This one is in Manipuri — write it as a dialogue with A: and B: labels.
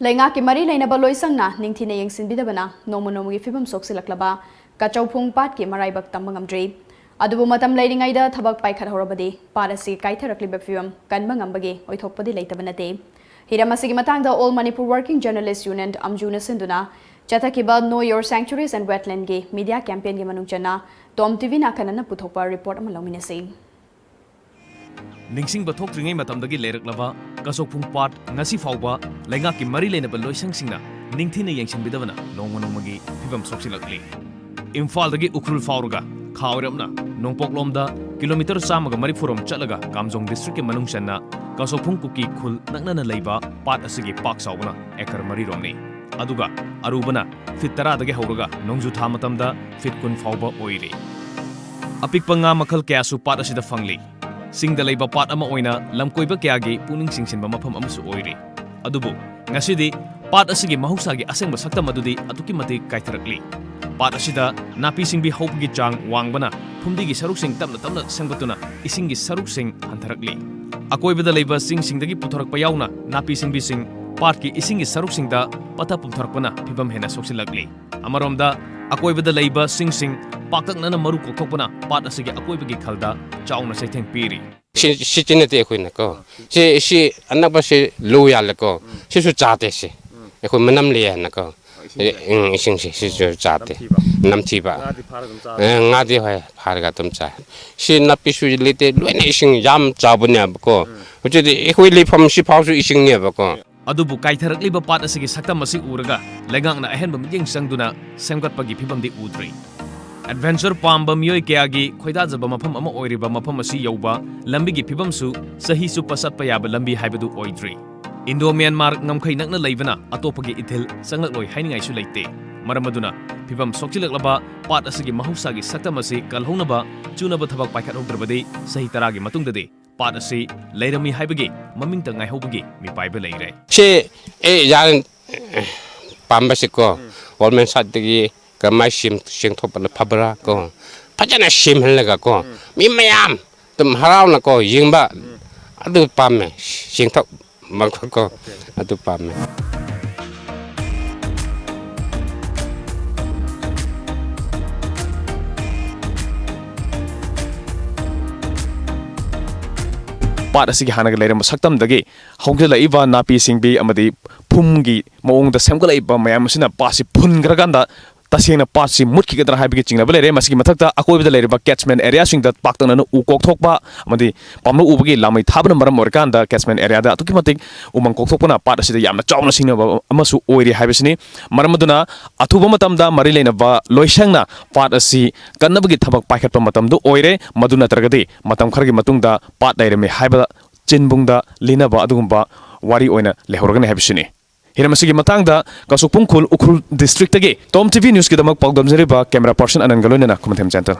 A: Lenga ki mari leina ba loisangna ningthina yengsinbidabana nomonomogi fibam soksilaklaba kachawphung pat ki maraibak tambangamdri adubu matam leiringaida thabak paikhat horabadi parasi kaitharakliba fibam kanba ngambagi oithokpadi leitabanate hiramasigi matangda All Manipur Working Journalists Union amjuna sinduna chatakiba Know Your Sanctuaries and Wetland gi media campaign gi manungchana Tom TV na kanana puthokpa report ama lominasi
B: Ningsing bathok tringai matamdagi leiraklaba kasokphung pat ngasi fawba lenga ki mari leinaba loisangsingna ningthina yengsinbidabana nongmagi fibam soksilakli Imphal dagi ukrul fawruga khawramna nongpoklomda kilometer 140 chalaga Kamjong district ki manungchanna kasokphung kuki khul naknana leiba pat asigi pak sawbana ekar mari romni aduga arubana fit 10 dagi hawruga nongju tha matamda fit kun fawba oiri apikpa nga makhal kyasu pat asida fangli Singda leiba pat ama oina lamkoiba kyagi puning singsinba mafam amasu oiri adubu ngasidi pat asigi mahusagi asengba saktam adudi atuki mati kaitharakli pat asida napi singbi hopgi chang wangbana phumdigi saruksing tamna sengbatuna isingi saruksing hantharakli akoibada leiba singdagi puthorakpa yauna napi singbi sing pat ki isingi saruksingda pata pumthorakpana phibam hena soksilakli amaromda akoibada leiba sing pakaknana maru kothokpana pat asigi akoibagi khalda chauna saitheng piri
C: si chinete khoina ko si anaba si loyal ko si su chate si khoi manam le na ko sing si su chate nam thi ba nga di hoy pharga tum cha si napi su lete loine sing yam chabunya ko hojedi khoi le pham si phau su ising ne ba ko
B: adubu kaitharakliba pat asigi saktam asi uraga lengangna ahenba mijing sangduna semgatpagi phibamdi udri Adventure pamba miyoi kayagi khoidajaba mafam ama oiriba mafam asi yauba lambigi phibamsu sahi su pasatpa yaba lambi haibadu oidri Indo Myanmar ngamkhai nakna leibana atopagi ithil sangakloi hainingai su leite maramaduna phibam sokchilaklaba pat asigi mahusagi saktam asi kalhounaba chunaba thabak paikhat hogdrabadi sahi taragi matungdadi pat asi leirami haibagi maming tangai hobagi mi paiba leire
C: si yaran pamba si ko government sadagi kamai sim thopala phabra ko phajana sim halaga ko mi mayam tum harau na ko yingba adu pamme sim thop mak ko adu pamme
B: pat asigi hanaga leirama saktamdagi honggelaiba napi singbi amadi phumgi maongda semgalaiba mayam asina pasi phungraganda tasena patsi mutki gadra haibigi chingna bele re masigi mathakta akoibda leiriba catchment area singda paktana u kokthokpa amadi pamnu ubagi lamai thabna maram orkanda catchment area da atuki matik umang kokthokpana pat asida yamna chawna singna amasu oiri haibisini maramaduna athuba matamda mari leina ba loisangna pat asi kannabagi thabak paikhatpa matamdu oire maduna targadi matam khargi matungda pat leirame haiba chinbungda linaba adugumba wari oina lehorgane haibisini Hiramasigi matangda kasukphung khul ukhul district tagi Tom TV News kidamak pawdamjariba camera person Anand Galoina na Kumantem Channel